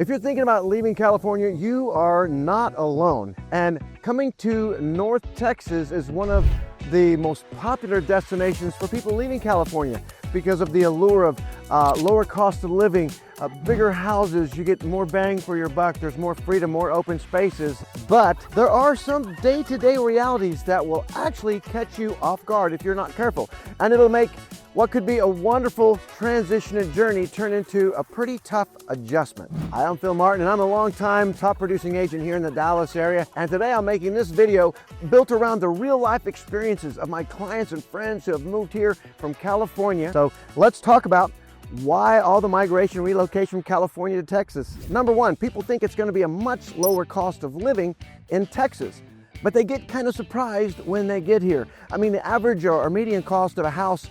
If you're thinking about leaving California, you are not alone. And coming to North Texas is one of the most popular destinations for people leaving California because of the allure of lower cost of living, bigger houses, you get more bang for your buck, there's more freedom, more open spaces. But there are some day-to-day realities that will actually catch you off guard if you're not careful. And it'll make what could be a wonderful transition and journey turn into a pretty tough adjustment. Hi, I'm Phil Martin, and I'm a longtime top producing agent here in the Dallas area. And today I'm making this video built around the real life experiences of my clients and friends who have moved here from California. So let's talk about why all the migration and relocation from California to Texas. Number one, people think it's going to be a much lower cost of living in Texas, but they get kind of surprised when they get here. I mean, the average or median cost of a house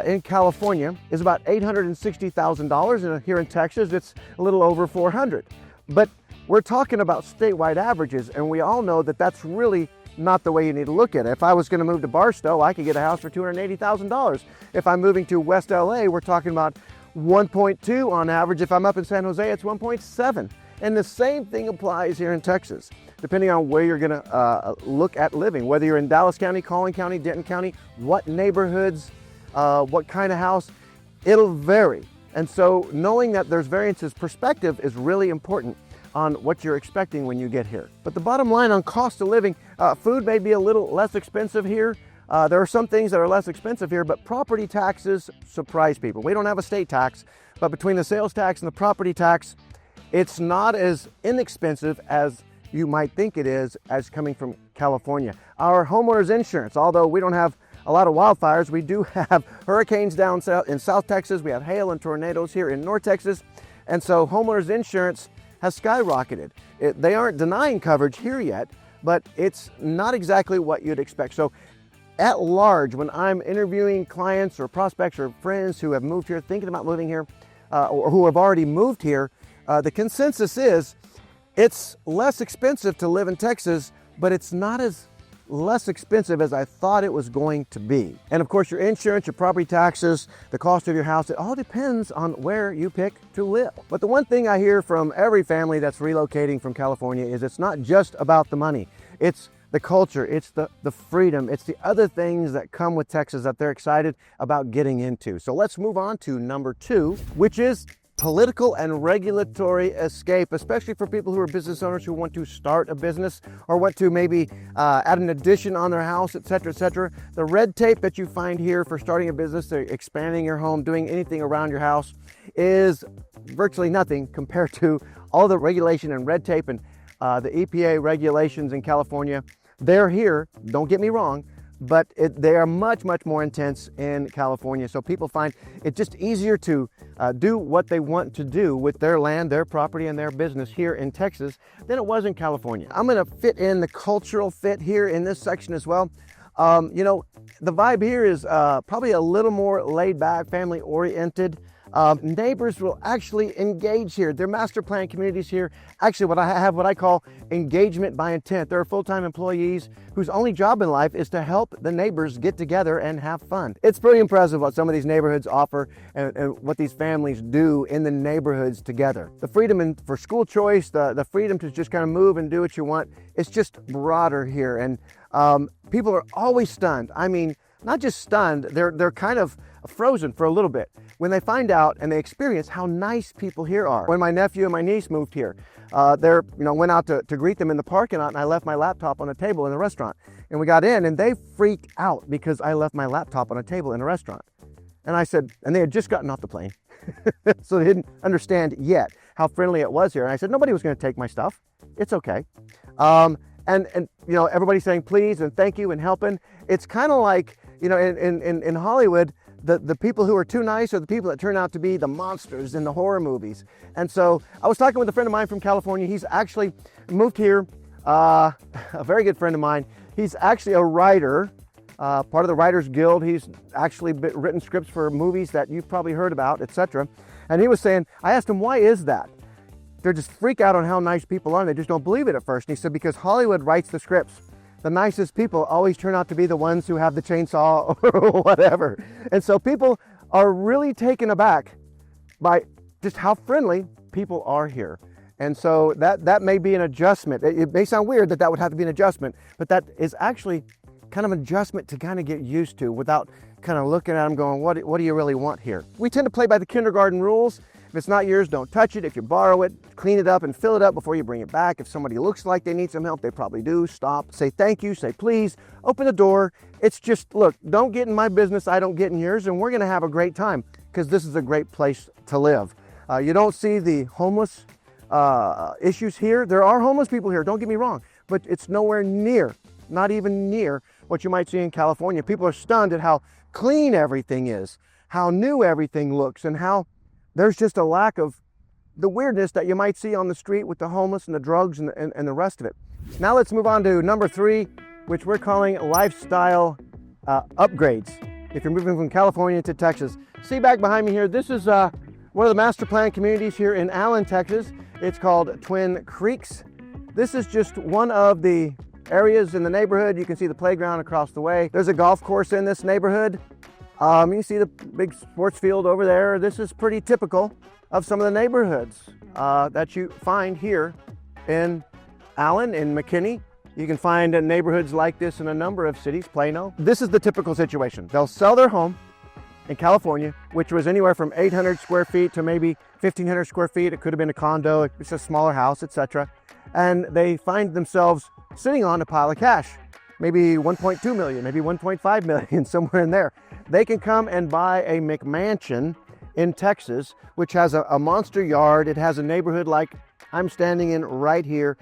in California is about $860,000, and here in Texas it's a little over $400,000. But we're talking about statewide averages, and we all know that that's really not the way you need to look at it. If I was going to move to Barstow, I could get a house for $280,000. If I'm moving to West LA, we're talking about 1.2 on average. If I'm up in San Jose, it's 1.7. And the same thing applies here in Texas, depending on where you're going to look at living, whether you're in Dallas County, Collin County, Denton County, what neighborhoods, what kind of house, it'll vary. And so knowing that there's variances, perspective is really important on what you're expecting when you get here. But the bottom line on cost of living, food may be a little less expensive here. There are some things that are less expensive here, but property taxes surprise people. We don't have a state tax, but between the sales tax and the property tax, it's not as inexpensive as you might think it is as coming from California. Our homeowners insurance, although we don't have a lot of wildfires, we do have hurricanes down south in South Texas. We have hail and tornadoes here in North Texas. And so homeowners insurance has skyrocketed. They aren't denying coverage here yet, but it's not exactly what you'd expect. So at large, when I'm interviewing clients or prospects or friends who have moved here, thinking about moving here, or who have already moved here, the consensus is it's less expensive to live in Texas, but it's not as less expensive as I thought it was going to be. And of course, your insurance, your property taxes, the cost of your house, it all depends on where you pick to live. But the one thing I hear from every family that's relocating from California is it's not just about the money. It's the culture, it's the freedom, it's the other things that come with Texas that they're excited about getting into. So let's move on to number two, which is political and regulatory escape, especially for people who are business owners who want to start a business or want to maybe add an addition on their house, etc., etc. The red tape that you find here for starting a business, expanding your home, doing anything around your house is virtually nothing compared to all the regulation and red tape and the EPA regulations in California. They're here, don't get me wrong, but they are much, much more intense in California. So people find it just easier to do what they want to do with their land, their property, and their business here in Texas than it was in California. I'm gonna fit in the cultural fit here in this section as well. You know, the vibe here is probably a little more laid back, family oriented. Neighbors will actually engage here. Their master plan communities here, actually what I call engagement by intent. There are full-time employees whose only job in life is to help the neighbors get together and have fun. It's pretty impressive what some of these neighborhoods offer and what these families do in the neighborhoods together. The freedom for school choice, the freedom to just kind of move and do what you want, it's just broader here. And people are always stunned. I mean, not just stunned, they're kind of frozen for a little bit when they find out and they experience how nice people here are. When my nephew and my niece moved here, went out to greet them in the parking lot, and I left my laptop on a table in the restaurant. And we got in and they freaked out because I left my laptop on a table in a restaurant. And I said, and they had just gotten off the plane. So they didn't understand yet how friendly it was here. And I said, nobody was going to take my stuff. It's okay. And you know, everybody saying please and thank you and helping. It's kind of like, you know, in Hollywood, the people who are too nice are the people that turn out to be the monsters in the horror movies. And so I was talking with a friend of mine from California. He's actually moved here, a very good friend of mine. He's actually a writer, part of the Writers Guild. He's actually written scripts for movies that you've probably heard about, etc. And he was saying, I asked him, why is that? They're just freak out on how nice people are, and they just don't believe it at first. And he said, because Hollywood writes the scripts. The nicest people always turn out to be the ones who have the chainsaw or whatever. And so people are really taken aback by just how friendly people are here. And so that may be an adjustment. It may sound weird that would have to be an adjustment, but that is actually kind of an adjustment to kind of get used to without kind of looking at them going, what do you really want here? We tend to play by the kindergarten rules. If it's not yours, don't touch it. If you borrow it, clean it up and fill it up before you bring it back. If somebody looks like they need some help, they probably do. Stop, say thank you, say please, open the door. It's just, look, don't get in my business, I don't get in yours, and we're gonna have a great time because this is a great place to live. You don't see the homeless issues here. There are homeless people here, don't get me wrong, but it's nowhere near, not even near what you might see in California. People are stunned at how clean everything is, how new everything looks, and how there's just a lack of the weirdness that you might see on the street with the homeless and the drugs and the rest of it. Now let's move on to number 3, which we're calling lifestyle upgrades. If you're moving from California to Texas. See back behind me here, this is one of the master plan communities here in Allen, Texas. It's called Twin Creeks. This is just one of the areas in the neighborhood. You can see the playground across the way. There's a golf course in this neighborhood. You see the big sports field over there. This is pretty typical of some of the neighborhoods that you find here in Allen, in McKinney. You can find neighborhoods like this in a number of cities, Plano. This is the typical situation. They'll sell their home in California, which was anywhere from 800 square feet to maybe 1,500 square feet. It could have been a condo, it's a smaller house, etc. And they find themselves sitting on a pile of cash, maybe 1.2 million, maybe 1.5 million, somewhere in there. They can come and buy a McMansion in Texas, which has a monster yard. It has a neighborhood like I'm standing in right here.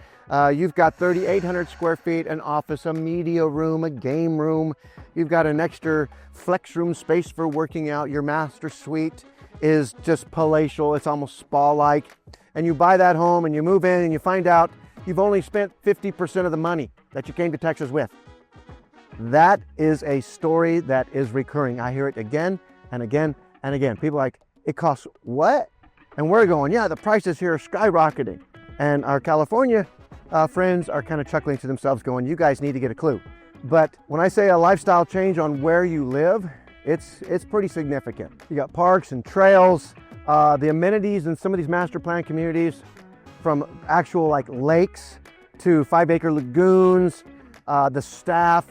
You've got 3,800 square feet, an office, a media room, a game room. You've got an extra flex room space for working out. Your master suite is just palatial. It's almost spa-like. And you buy that home and you move in and you find out you've only spent 50% of the money that you came to Texas with. That is a story that is recurring. I hear it again and again and again. People are like, it costs what? And we're going, yeah, the prices here are skyrocketing. And our California friends are kind of chuckling to themselves going, you guys need to get a clue. But when I say a lifestyle change on where you live, it's pretty significant. You got parks and trails, the amenities in some of these master plan communities, from actual like lakes to 5-acre lagoons, the staff,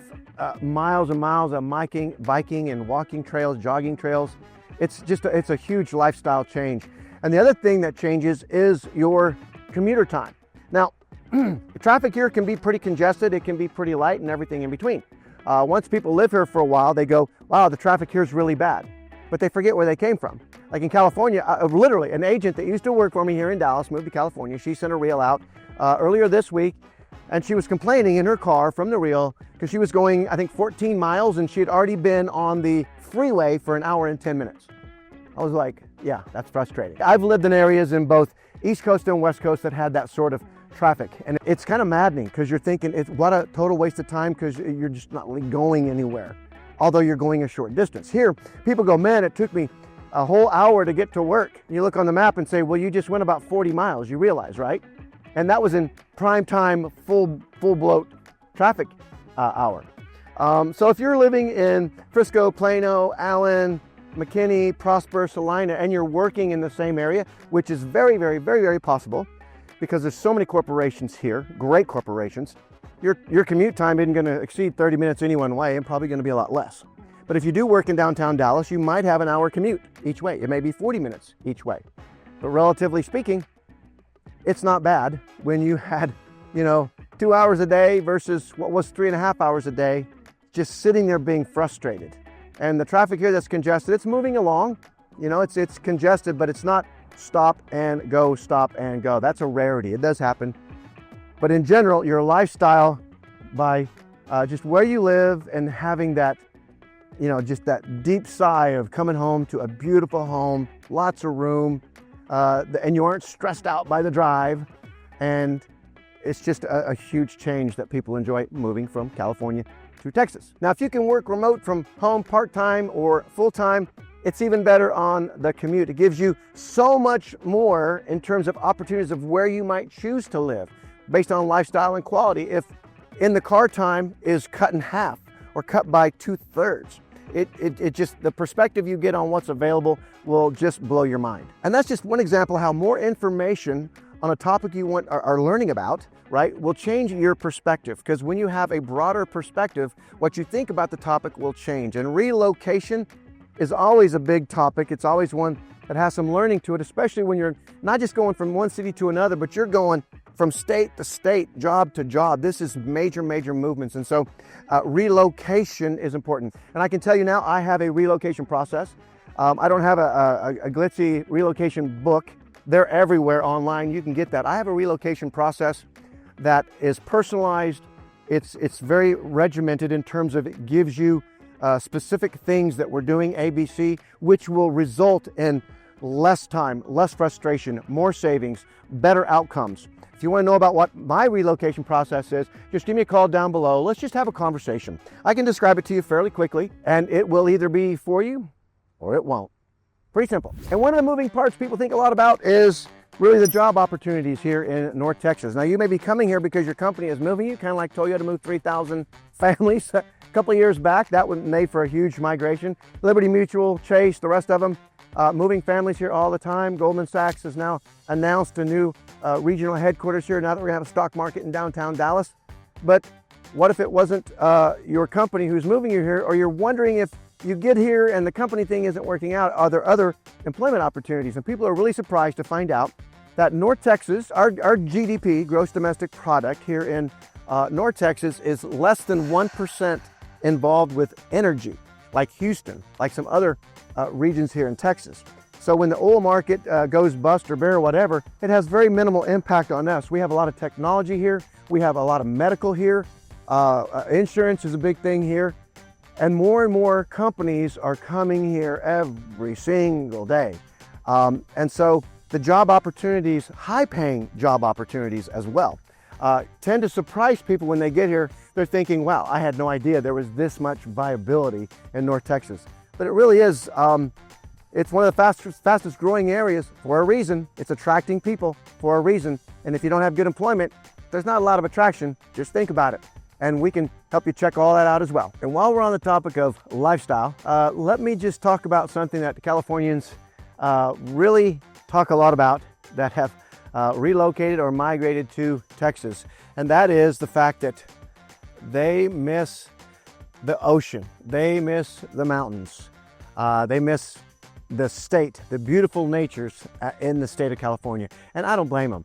miles and miles of biking and walking trails, jogging trails. It's a huge lifestyle change. And the other thing that changes is your commuter time. Now, the traffic here can be pretty congested, it can be pretty light and everything in between. Once people live here for a while, they go, wow, the traffic here is really bad. But they forget where they came from. Like in California, literally an agent that used to work for me here in Dallas moved to California. She sent a reel out earlier this week, and she was complaining in her car from the reel because she was going, I think, 14 miles and she had already been on the freeway for an hour and 10 minutes. I was like, yeah, that's frustrating. I've lived in areas in both East Coast and West Coast that had that sort of traffic. And it's kind of maddening because you're thinking, what a total waste of time because you're just not really going anywhere, although you're going a short distance. Here, people go, man, it took me a whole hour to get to work. You look on the map and say, well, you just went about 40 miles, you realize, right? And that was in prime time, full bloat traffic hour. So if you're living in Frisco, Plano, Allen, McKinney, Prosper, Salina, and you're working in the same area, which is very, very, very, very possible because there's so many corporations here, great corporations, your commute time isn't going to exceed 30 minutes any one way and probably going to be a lot less. But if you do work in downtown Dallas, you might have an hour commute each way. It may be 40 minutes each way. But relatively speaking, it's not bad when you had, 2 hours a day versus what was 3.5 hours a day, just sitting there being frustrated. And the traffic here that's congested, it's moving along. It's congested, but it's not stop and go, stop and go. That's a rarity. It does happen. But in general, your lifestyle by just where you live and having that, just that deep sigh of coming home to a beautiful home, lots of room, and you aren't stressed out by the drive. And it's just a huge change that people enjoy moving from California to Texas. Now, if you can work remote from home part-time or full-time, it's even better on the commute. It gives you so much more in terms of opportunities of where you might choose to live based on lifestyle and quality. If in the car time is cut in half or cut by 2/3, it just, the perspective you get on what's available will just blow your mind. And that's just one example how more information on a topic you are learning about, right, will change your perspective. Because when you have a broader perspective, what you think about the topic will change. And relocation is always a big topic. It's always one that has some learning to it, especially when you're not just going from one city to another, but you're going from state to state, job to job. This is major movements. And so relocation is important. And I can tell you now, I have a relocation process. I don't have a glitzy relocation book. They're everywhere online. You can get that. I have a relocation process that is personalized. It's very regimented in terms of it gives you specific things that we're doing, ABC, which will result in less time, less frustration, more savings, better outcomes. If you want to know about what my relocation process is, just give me a call down below. Let's just have a conversation. I can describe it to you fairly quickly, and it will either be for you or it won't. Pretty simple. And one of the moving parts people think a lot about is really the job opportunities here in North Texas. Now, you may be coming here because your company is moving you, kind of like Toyota moved 3,000 families a couple of years back. That made for a huge migration. Liberty Mutual, Chase, the rest of them, moving families here all the time. Goldman Sachs has now announced a new regional headquarters here now that we're gonna have a stock market in downtown Dallas. But what if it wasn't your company who's moving you here, or you're wondering if you get here and the company thing isn't working out, are there other employment opportunities? And people are really surprised to find out that North Texas, our GDP, gross domestic product here in North Texas, is less than 1% involved with energy, like Houston, like some other regions here in Texas. So when the oil market goes bust or bare or whatever, it has very minimal impact on us. We have a lot of technology here. We have a lot of medical here. Insurance is a big thing here. And more companies are coming here every single day. And so the job opportunities, high-paying job opportunities as well, tend to surprise people when they get here. They're thinking, wow, I had no idea there was this much viability in North Texas. But it really is. It's one of the fastest growing areas for a reason. It's attracting people for a reason. And if you don't have good employment, there's not a lot of attraction. Just think about it. And we can help you check all that out as well. And while we're on the topic of lifestyle, let me just talk about something that the Californians really talk a lot about that have relocated or migrated to Texas. And that is the fact that they miss the ocean. They miss the mountains. They miss the state, the beautiful natures in the state of California. And I don't blame them.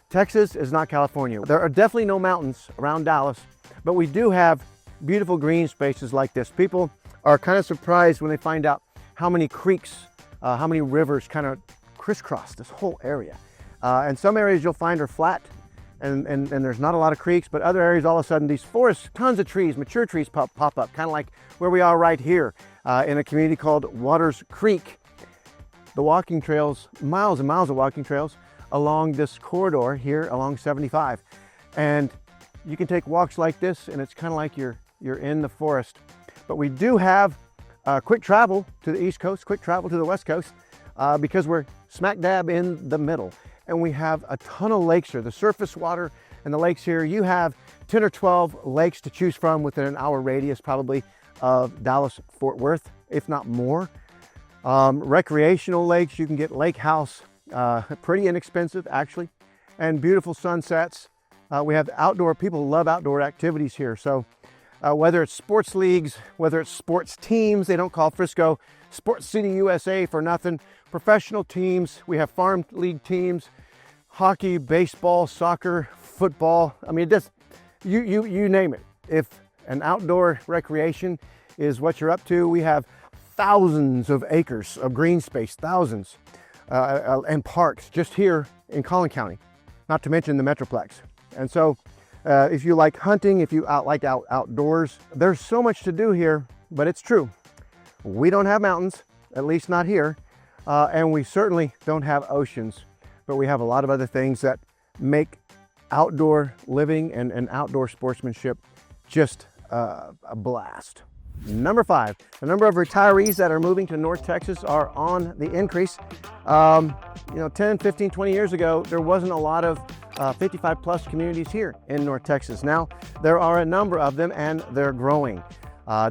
Texas is not California. There are definitely no mountains around Dallas, but we do have beautiful green spaces like this. People are kind of surprised when they find out how many creeks, how many rivers kind of crisscross this whole area. And some areas you'll find are flat and there's not a lot of creeks, but other areas all of a sudden these forests, tons of trees, mature trees pop up, kind of like where we are right here in a community called Waters Creek. The walking trails, miles and miles of walking trails along this corridor here along 75. And you can take walks like this and it's kind of like you're in the forest. But we do have quick travel to the East Coast, quick travel to the West Coast because we're smack dab in the middle. And we have a ton of lakes here. The surface water and the lakes here, you have 10 or 12 lakes to choose from within an hour radius probably of Dallas-Fort Worth, if not more. Recreational lakes, you can get lake house, pretty inexpensive actually, and beautiful sunsets. We have outdoor, people love outdoor activities here. So whether it's sports leagues, whether it's sports teams, they don't call Frisco Sports City USA for nothing. Professional teams, we have farm league teams, hockey, baseball, soccer, football. I mean, just you name it. If an outdoor recreation is what you're up to, we have thousands of acres of green space, thousands, and parks just here in Collin County, not to mention the Metroplex. And so if you like hunting, if you like outdoors, there's so much to do here, but it's true. We don't have mountains, at least not here, and we certainly don't have oceans, but we have a lot of other things that make outdoor living and outdoor sportsmanship just a blast. Number 5, the number of retirees that are moving to North Texas are on the increase. 10, 15, 20 years ago, there wasn't a lot of 55 plus communities here in North Texas. Now, there are a number of them and they're growing.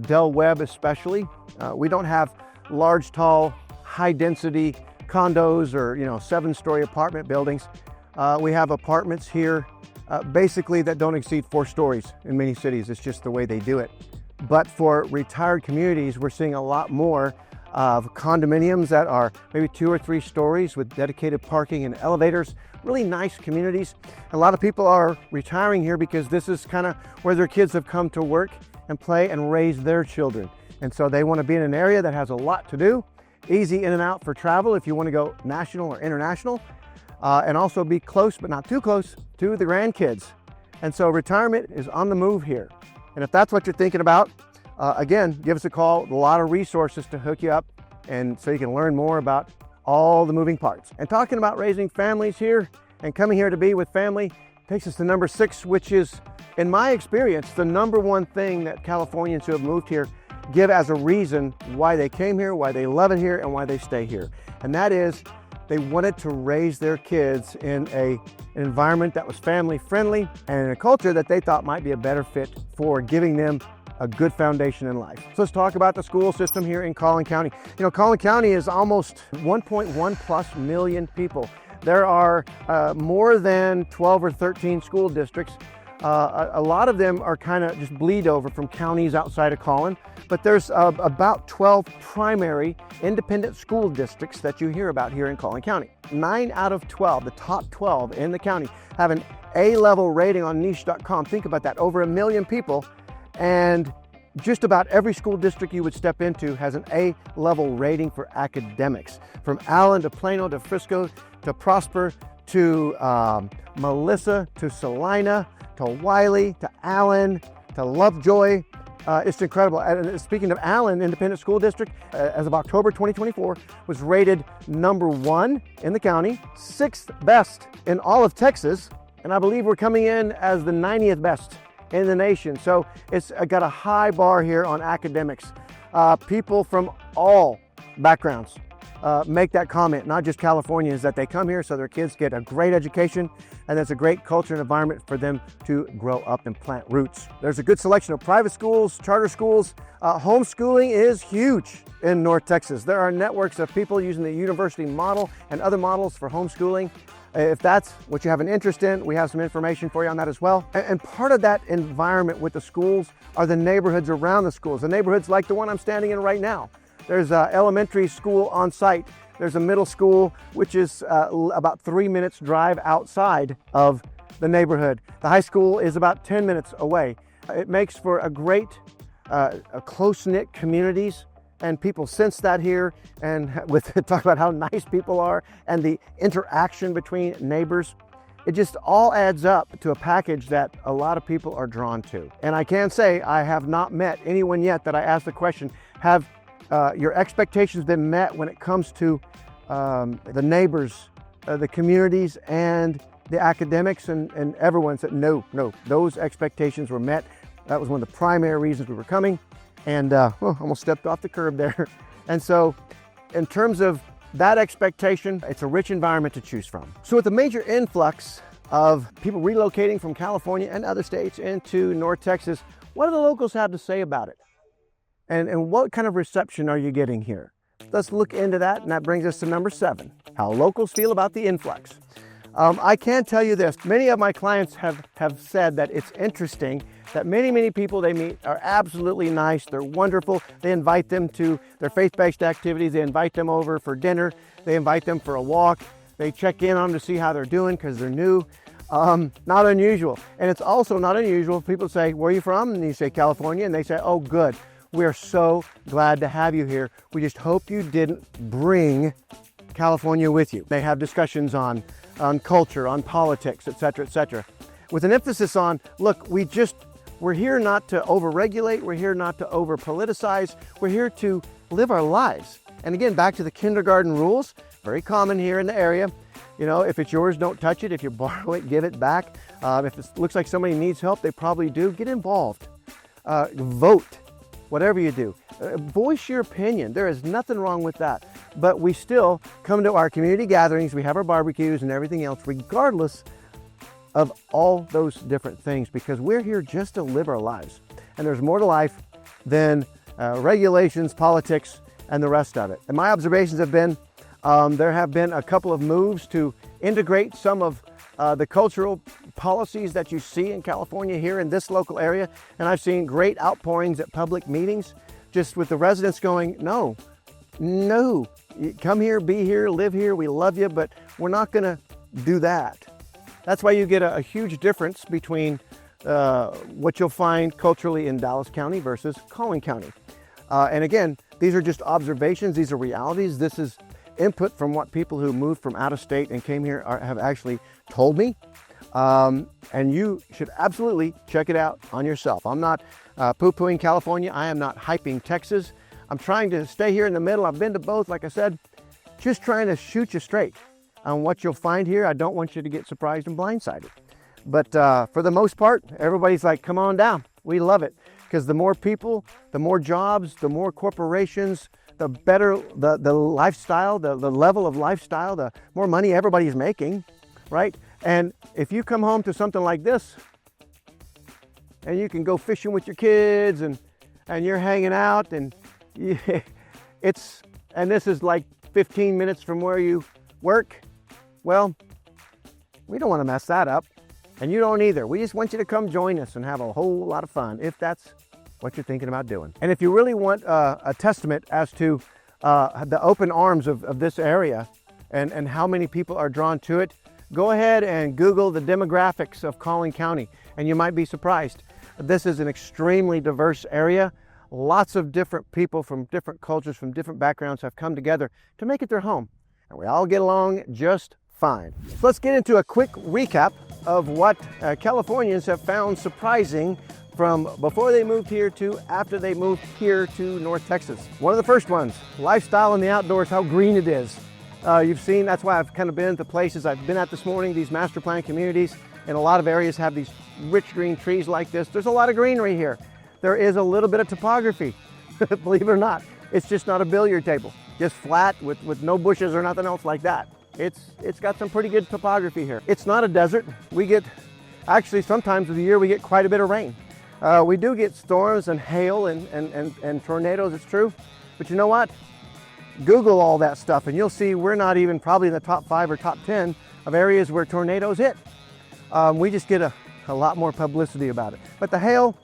Del Webb especially. We don't have large, tall, high density condos or 7-story apartment buildings, We have apartments here, basically that don't exceed 4 stories in many cities. It's just the way they do it. But for retired communities, we're seeing a lot more of condominiums that are maybe 2 or 3 stories with dedicated parking and elevators. Really nice communities. A lot of people are retiring here because this is kind of where their kids have come to work and play and raise their children. And so they want to be in an area that has a lot to do, easy in and out for travel if you want to go national or international, and also be close but not too close to the grandkids. And so retirement is on the move here. And if that's what you're thinking about, again, give us a call. A lot of resources to hook you up and so you can learn more about all the moving parts. And talking about raising families here and coming here to be with family takes us to number 6, which is, in my experience, the number one thing that Californians who have moved here give as a reason why they came here, why they love it here, and why they stay here. And that is they wanted to raise their kids in an environment that was family friendly and in a culture that they thought might be a better fit for giving them a good foundation in life. So let's talk about the school system here in Collin County. You know, Collin County is almost 1.1+ million people. There are more than 12 or 13 school districts. A lot of them are kind of just bleed over from counties outside of Collin, but there's about 12 primary independent school districts that you hear about here in Collin County. 9 out of 12, the top 12 in the county, have an A-level rating on niche.com. Think about that, over 1 million people. And just about every school district you would step into has an A-level rating for academics. From Allen to Plano to Frisco to Prosper to Melissa to Salina to Wiley to Allen to Lovejoy. It's incredible. And speaking of Allen Independent School District, as of October 2024, was rated number 1 in the county, 6th best in all of Texas, and I believe we're coming in as the 90th best in the nation. So it's got a high bar here on academics. People from all backgrounds make that comment, not just Californians, that they come here so their kids get a great education and it's a great culture and environment for them to grow up and plant roots. There's a good selection of private schools, charter schools. Homeschooling is huge in North Texas. There are networks of people using the university model and other models for homeschooling. If that's what you have an interest in, we have some information for you on that as well. And part of that environment with the schools are the neighborhoods around the schools. The neighborhoods like the one I'm standing in right now. There's an elementary school on site. There's a middle school, which is about 3 minutes drive outside of the neighborhood. The high school is about 10 minutes away. It makes for a great, close-knit communities. And people sense that here, and with talk about how nice people are and the interaction between neighbors. It just all adds up to a package that a lot of people are drawn to. And I can say I have not met anyone yet that I asked the question, have your expectations been met when it comes to the neighbors, the communities, and the academics? And everyone said, no, those expectations were met. That was one of the primary reasons we were coming. And almost stepped off the curb there. And so in terms of that expectation, it's a rich environment to choose from. So with the major influx of people relocating from California and other states into North Texas, what do the locals have to say about it? And what kind of reception are you getting here? Let's look into that, and that brings us to number 7, how locals feel about the influx. I can tell you this, many of my clients have said that it's interesting that many people they meet are absolutely nice, they're wonderful, they invite them to their faith-based activities, they invite them over for dinner, they invite them for a walk, they check in on them to see how they're doing because they're new. Not unusual. And it's also not unusual, people say, where are you from? And you say California, and they say, oh good, we're so glad to have you here. We just hope you didn't bring California with you. They have discussions on culture, on politics, etc., with an emphasis on, look, we're here not to over-regulate, we're here not to over-politicize, we're here to live our lives. And again, back to the kindergarten rules, very common here in the area. You know, if it's yours, don't touch it. If you borrow it, give it back. If it looks like somebody needs help, they probably do. Get involved. Vote, whatever you do. Voice your opinion. There is nothing wrong with that. But we still come to our community gatherings, we have our barbecues and everything else, regardless of all those different things, because we're here just to live our lives. And there's more to life than regulations, politics, and the rest of it. And my observations have been, there have been a couple of moves to integrate some of the cultural policies that you see in California here in this local area. And I've seen great outpourings at public meetings, just with the residents going, no, come here, be here, live here, we love you, but we're not gonna do that. That's why you get a huge difference between what you'll find culturally in Dallas County versus Collin County. And again, these are just observations, these are realities. This is input from what people who moved from out of state and came here have actually told me. And you should absolutely check it out on yourself. I'm not poo-pooing California. I am not hyping Texas. I'm trying to stay here in the middle. I've been to both, like I said, just trying to shoot you straight on what you'll find here. I don't want you to get surprised and blindsided. But for the most part, everybody's like, come on down. We love it. Because the more people, the more jobs, the more corporations, the better the lifestyle, the level of lifestyle, the more money everybody's making, right? And if you come home to something like this, and you can go fishing with your kids, and you're hanging out, and this is like 15 minutes from where you work, well, we don't want to mess that up. And you don't either. We just want you to come join us and have a whole lot of fun, if that's what you're thinking about doing. And if you really want a testament as to the open arms of this area and how many people are drawn to it, go ahead and Google the demographics of Collin County, and you might be surprised. This is an extremely diverse area. Lots of different people from different cultures, from different backgrounds have come together to make it their home. And we all get along just fine. So let's get into a quick recap of what Californians have found surprising from before they moved here to after they moved here to North Texas. One of the first ones, lifestyle in the outdoors, how green it is. You've seen, that's why I've kind of been to places I've been at this morning, these master plan communities, and a lot of areas have these rich green trees like this. There's a lot of greenery here. There is a little bit of topography, believe it or not. It's just not a billiard table, just flat with no bushes or nothing else like that. It's got some pretty good topography here. It's not a desert. We get, actually sometimes of the year we get quite a bit of rain. We do get storms and hail and tornadoes, it's true. But you know what? Google all that stuff and you'll see we're not even probably in the top 5 or top 10 of areas where tornadoes hit. We just get a lot more publicity about it. But the hail,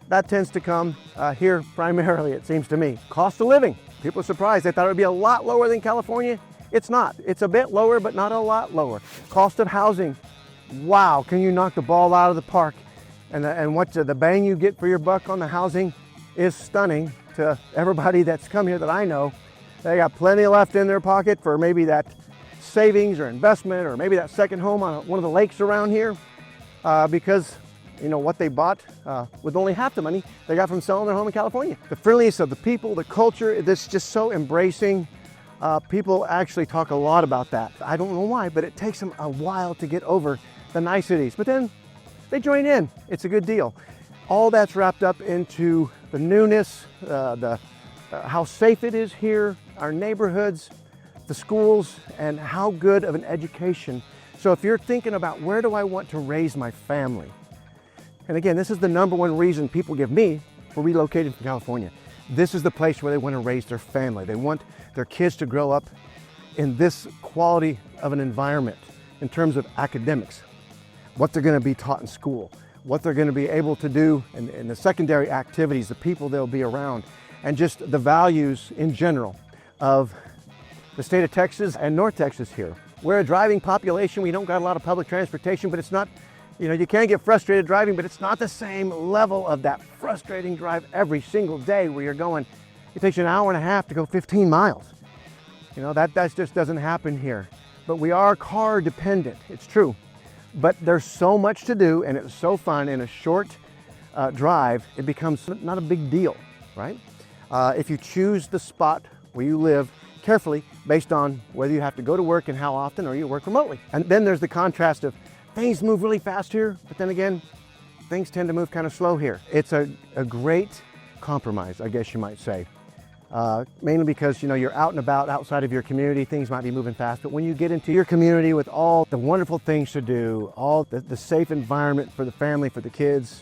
that tends to come here primarily, it seems to me. Cost of living. People are surprised. They thought it would be a lot lower than California. It's not. It's a bit lower, but not a lot lower. Cost of housing. Wow, can you knock the ball out of the park? And what the bang you get for your buck on the housing is stunning to everybody that's come here that I know. They got plenty left in their pocket for maybe that savings or investment, or maybe that second home on one of the lakes around here, because you know what they bought with only half the money they got from selling their home in California. The friendliness of the people, the culture, this is just so embracing. People actually talk a lot about that. I don't know why, but it takes them a while to get over the niceties, but then they join in. It's a good deal. All that's wrapped up into the newness, how safe it is here, our neighborhoods, the schools, and how good of an education. So if you're thinking about where do I want to raise my family, and again, this is the #1 reason people give me for relocating from California. This is the place where they want to raise their family. They want their kids to grow up in this quality of an environment in terms of academics, what they're going to be taught in school, what they're going to be able to do in the secondary activities, the people they'll be around, and just the values in general of the state of Texas and North Texas here. We're a driving population. We don't got a lot of public transportation, but it's not, you know, you can get frustrated driving, but it's not the same level of that frustrating drive every single day where you're going, it takes you an hour and a half to go 15 miles. You know, that just doesn't happen here. But we are car dependent, it's true. But there's so much to do and it's so fun. In a short drive, it becomes not a big deal, right? If you choose the spot where you live carefully based on whether you have to go to work and how often, or you work remotely. And then there's the contrast of things move really fast here, but then again, things tend to move kind of slow here. It's a great compromise, I guess you might say. Mainly because, you know, you're out and about outside of your community, things might be moving fast, but when you get into your community with all the wonderful things to do, all the safe environment for the family, for the kids,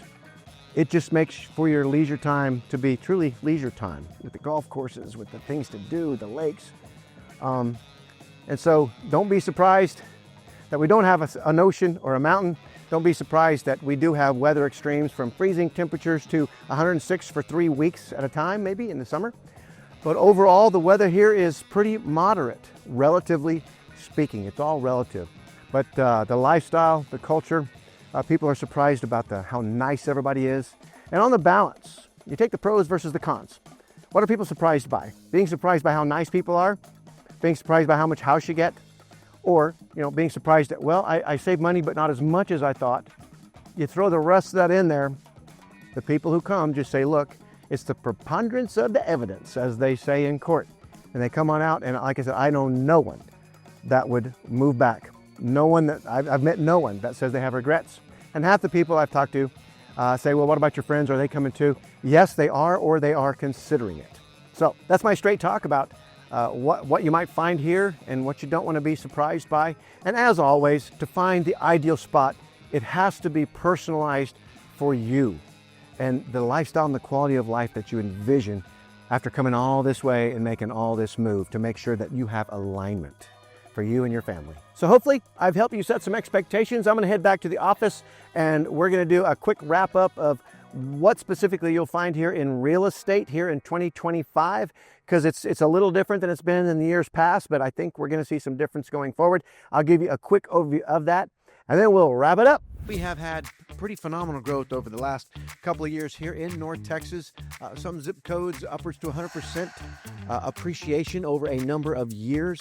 it just makes for your leisure time to be truly leisure time, with the golf courses, with the things to do, the lakes. And so don't be surprised that we don't have an ocean or a mountain, don't be surprised that we do have weather extremes from freezing temperatures to 106 for 3 weeks at a time, maybe in the summer. But overall, the weather here is pretty moderate, relatively speaking. It's all relative. But the lifestyle, the culture, people are surprised about how nice everybody is. And on the balance, you take the pros versus the cons. What are people surprised by? Being surprised by how nice people are? Being surprised by how much house you get? Or, being surprised that, well, I saved money, but not as much as I thought. You throw the rest of that in there. The people who come just say, look, it's the preponderance of the evidence, as they say in court. And they come on out, and like I said, I know no one that would move back. No one that, I've met no one that says they have regrets. And half the people I've talked to say, well, what about your friends? Are they coming too? Yes, they are, or they are considering it. So that's my straight talk about what you might find here and what you don't want to be surprised by. And as always, to find the ideal spot, it has to be personalized for you and the lifestyle and the quality of life that you envision after coming all this way and making all this move, to make sure that you have alignment for you and your family. So hopefully I've helped you set some expectations. I'm going to head back to the office and we're going to do a quick wrap up of what specifically you'll find here in real estate here in 2025, because it's a little different than it's been in the years past, but I think we're going to see some difference going forward. I'll give you a quick overview of that and then we'll wrap it up. We have had pretty phenomenal growth over the last couple of years here in North Texas. Some zip codes upwards to 100% appreciation over a number of years.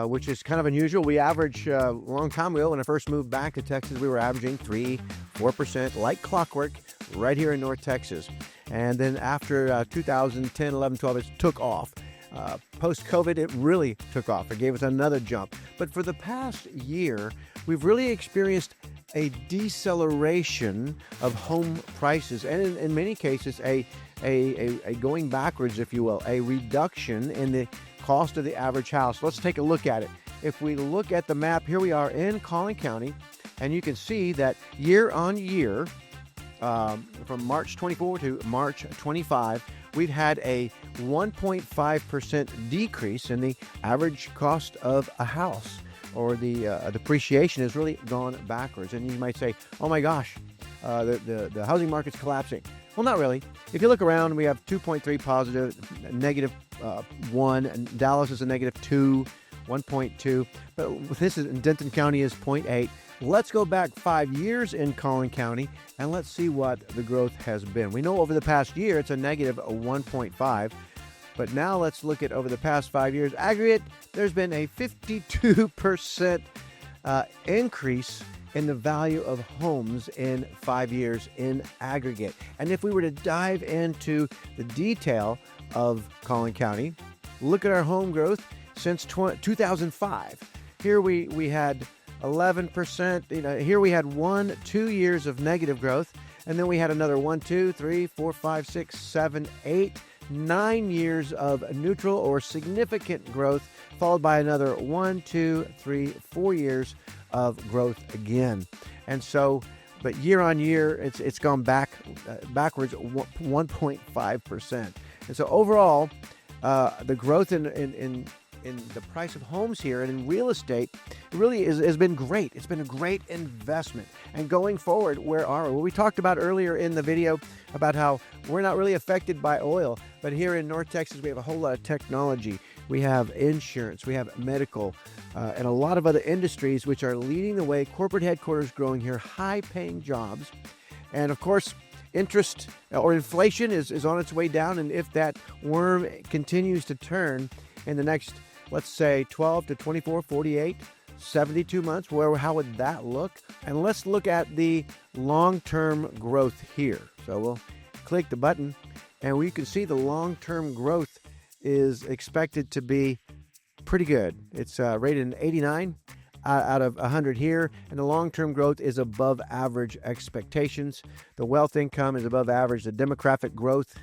Which is kind of unusual. We average, a long time ago when I first moved back to Texas, we were averaging 3-4% like clockwork right here in North Texas. And then after 2010, 11, 12, it took off. Post-COVID, it really took off. It gave us another jump. But for the past year, we've really experienced a deceleration of home prices, and in many cases, a going backwards, if you will, a reduction in the cost of the average house. Let's take a look at it. If we look at the map, here we are in Collin County, and you can see that year on year, from March 24 to March 25, we've had a 1.5% decrease in the average cost of a house, or the depreciation has really gone backwards. And you might say, oh my gosh, the housing market's collapsing. Well, not really. If you look around, we have 2.3 positive, negative 1, and Dallas is a negative 2, 1.2. But this is in Denton County is 0.8. Let's go back 5 years in Collin County and let's see what the growth has been. We know over the past year it's a negative 1.5. But now let's look at over the past 5 years. Aggregate, there's been a 52% increase in the value of homes in 5 years in aggregate. And if we were to dive into the detail of Collin County, look at our home growth since 2005. Here we had 11%. Here we had 1-2 years of negative growth, and then we had another 1, 2, 3, 4, 5, 6, 7, 8, 9 years of neutral or significant growth, followed by another 1, 2, 3, 4 years of growth again. And so, but year on year, it's gone backwards 1.5%. And so overall, the growth in the price of homes here and in real estate really has been great. It's been a great investment. And going forward, where are we? Well, we talked about earlier in the video about how we're not really affected by oil, but here in North Texas, we have a whole lot of technology. We have insurance, we have medical, and a lot of other industries which are leading the way. Corporate headquarters growing here, high-paying jobs. And of course, interest or inflation is on its way down. And if that worm continues to turn in the next, let's say, 12 to 24, 48, 72 months, how would that look? And let's look at the long-term growth here. So we'll click the button and we can see the long-term growth is expected to be pretty good. It's rated an 89 out of 100 here, and the long-term growth is above average expectations. The wealth income is above average. The demographic growth,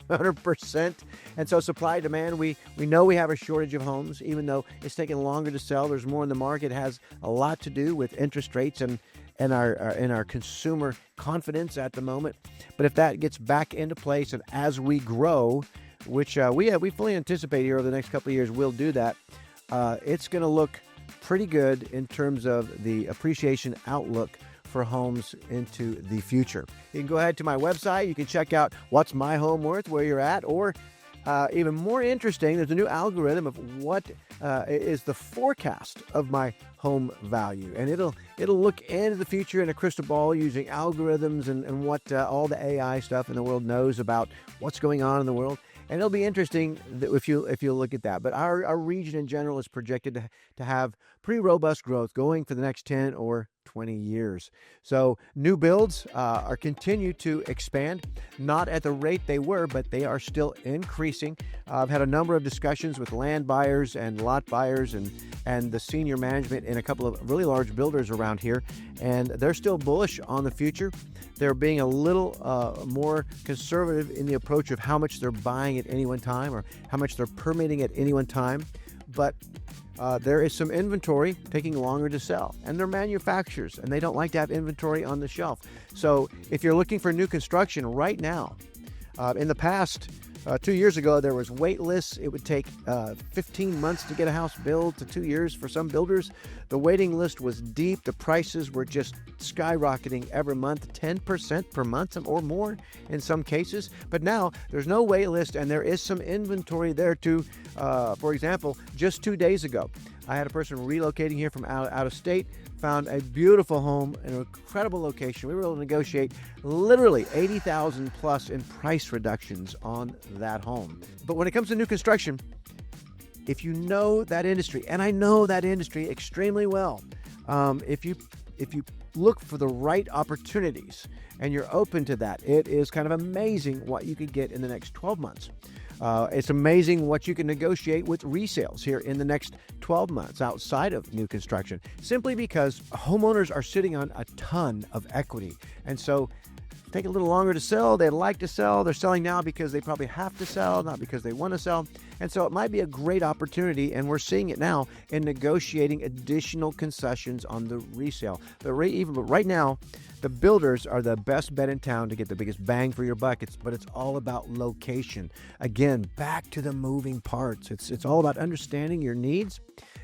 100%. And so supply demand, we know we have a shortage of homes, even though it's taking longer to sell. There's more in the market. It has a lot to do with interest rates and our consumer confidence at the moment. But if that gets back into place, and as we grow, which we fully anticipate here over the next couple of years, we'll do that. It's going to look pretty good in terms of the appreciation outlook for homes into the future. You can go ahead to my website. You can check out what's my home worth, where you're at, or even more interesting, there's a new algorithm of what is the forecast of my home value. And it'll look into the future in a crystal ball using algorithms and what all the AI stuff in the world knows about what's going on in the world. And it'll be interesting if you look at that. But our region in general is projected to have pretty robust growth going for the next 10 or 20 years. So new builds are continue to expand, not at the rate they were, but they are still increasing. I've had a number of discussions with land buyers and lot buyers and the senior management in a couple of really large builders around here, and they're still bullish on the future. They're being a little more conservative in the approach of how much they're buying at any one time or how much they're permitting at any one time. But there is some inventory taking longer to sell, and they're manufacturers, and they don't like to have inventory on the shelf. So if you're looking for new construction right now, in the past, 2 years ago, there was wait lists. It would take 15 months to get a house built to 2 years for some builders. The waiting list was deep. The prices were just skyrocketing every month, 10% per month or more in some cases. But now there's no wait list, and there is some inventory there too. For example, just 2 days ago, I had a person relocating here from out of state, found a beautiful home in an incredible location. We were able to negotiate literally $80,000 plus in price reductions on that home. But when it comes to new construction, if you know that industry, and I know that industry extremely well, if you look for the right opportunities and you're open to that, it is kind of amazing what you could get in the next 12 months. It's amazing what you can negotiate with resales here in the next 12 months outside of new construction, simply because homeowners are sitting on a ton of equity. And so take a little longer to sell. They like to sell. They're selling now because they probably have to sell, not because they want to sell. And so it might be a great opportunity, and we're seeing it now in negotiating additional concessions on the resale. But right now, the builders are the best bet in town to get the biggest bang for your buck. But it's all about location. Again, back to the moving parts. It's all about understanding your needs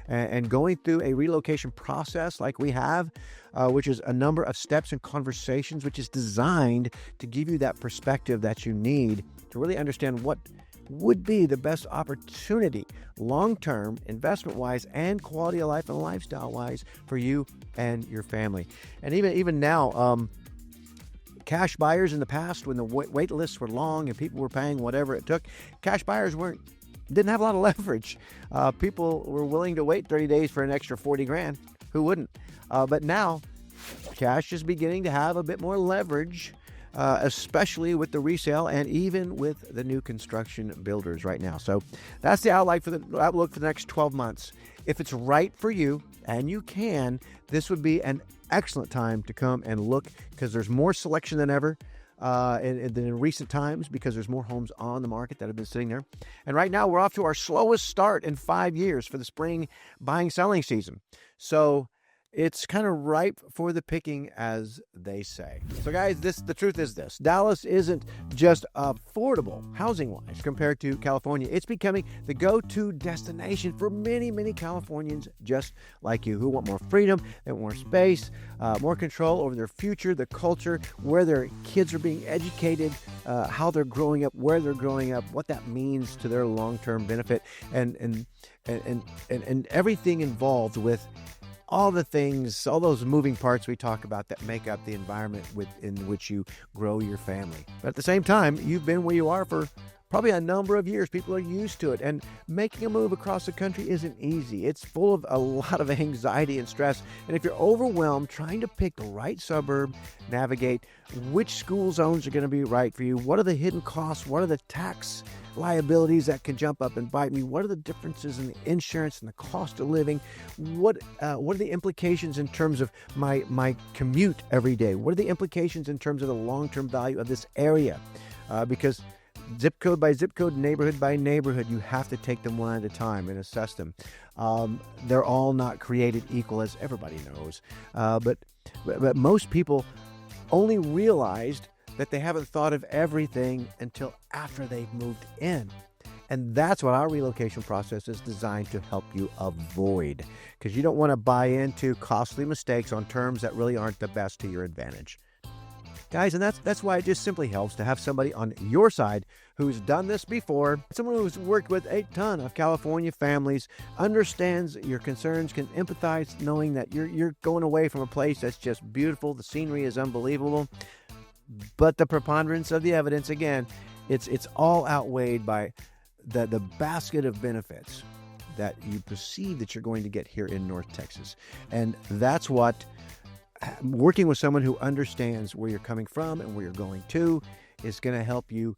and going through a relocation process like we have, which is a number of steps and conversations, which is designed to give you that perspective that you need to really understand what would be the best opportunity long-term, investment-wise, and quality of life and lifestyle-wise for you and your family. And even now, cash buyers in the past, when the wait lists were long and people were paying whatever it took, cash buyers didn't have a lot of leverage. People were willing to wait 30 days for an extra 40 grand. Who wouldn't? But now, cash is beginning to have a bit more leverage, especially with the resale and even with the new construction builders right now. So that's the outlook for the next 12 months. If it's right for you and you can, this would be an excellent time to come and look, because there's more selection than ever than in recent times, because there's more homes on the market that have been sitting there. And right now we're off to our slowest start in 5 years for the spring buying selling season. So it's kind of ripe for the picking, as they say. So guys, the truth is this: Dallas isn't just affordable housing-wise compared to California. It's becoming the go-to destination for many, many Californians just like you, who want more freedom, they want more space, more control over their future, the culture, where their kids are being educated, how they're growing up, where they're growing up, what that means to their long-term benefit, and everything involved with all the things, all those moving parts we talk about that make up the environment in which you grow your family. But at the same time, you've been where you are for probably a number of years. People are used to it, and making a move across the country isn't easy. It's full of a lot of anxiety and stress. And if you're overwhelmed trying to pick the right suburb, navigate which school zones are going to be right for you, what are the hidden costs, what are the tax liabilities that can jump up and bite me, what are the differences in the insurance and the cost of living, what are the implications in terms of my commute every day, what are the implications in terms of the long-term value of this area, because zip code by zip code, neighborhood by neighborhood, you have to take them one at a time and assess them. They're all not created equal, as everybody knows, but most people only realized that they haven't thought of everything until after they've moved in. And that's what our relocation process is designed to help you avoid, because you don't want to buy into costly mistakes on terms that really aren't the best to your advantage. Guys, and that's why it just simply helps to have somebody on your side who's done this before, someone who's worked with a ton of California families, understands your concerns, can empathize knowing that you're going away from a place that's just beautiful, the scenery is unbelievable, but the preponderance of the evidence, again, it's all outweighed by the basket of benefits that you perceive that you're going to get here in North Texas. And that's what working with someone who understands where you're coming from and where you're going to is going to help you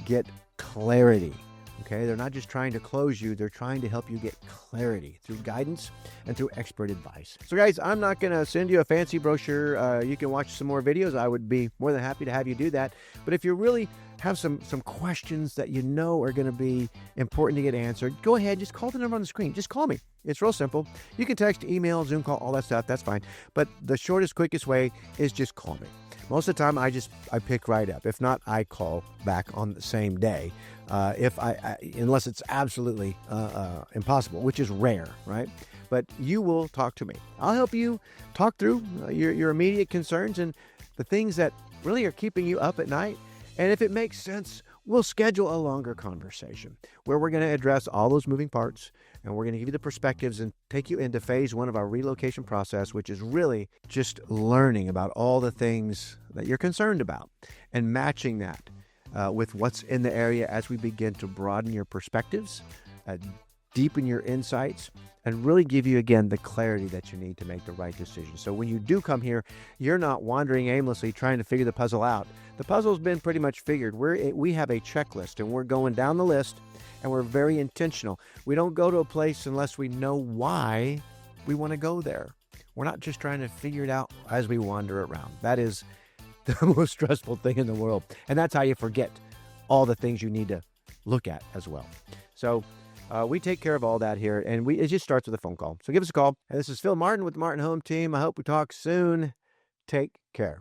get clarity. Okay, they're not just trying to close you, they're trying to help you get clarity through guidance and through expert advice. So guys, I'm not going to send you a fancy brochure. You can watch some more videos. I would be more than happy to have you do that. But if you really have some questions that you know are going to be important to get answered, go ahead, just call the number on the screen. Just call me. It's real simple. You can text, email, Zoom call, all that stuff. That's fine. But the shortest, quickest way is just call me. Most of the time, I pick right up. If not, I call back on the same day. Unless it's absolutely impossible, which is rare, right? But you will talk to me. I'll help you talk through your immediate concerns and the things that really are keeping you up at night. And if it makes sense, we'll schedule a longer conversation where we're going to address all those moving parts, and we're going to give you the perspectives and take you into phase 1 of our relocation process, which is really just learning about all the things that you're concerned about and matching that with what's in the area as we begin to broaden your perspectives, deepen your insights, and really give you, again, the clarity that you need to make the right decision. So when you do come here, you're not wandering aimlessly trying to figure the puzzle out. The puzzle's been pretty much figured. We have a checklist, and we're going down the list, and we're very intentional. We don't go to a place unless we know why we want to go there. We're not just trying to figure it out as we wander around. That is the most stressful thing in the world. And that's how you forget all the things you need to look at as well. So we take care of all that here, and it just starts with a phone call. So give us a call. And this is Phil Martin with the Martin Home Team. I hope we talk soon. Take care.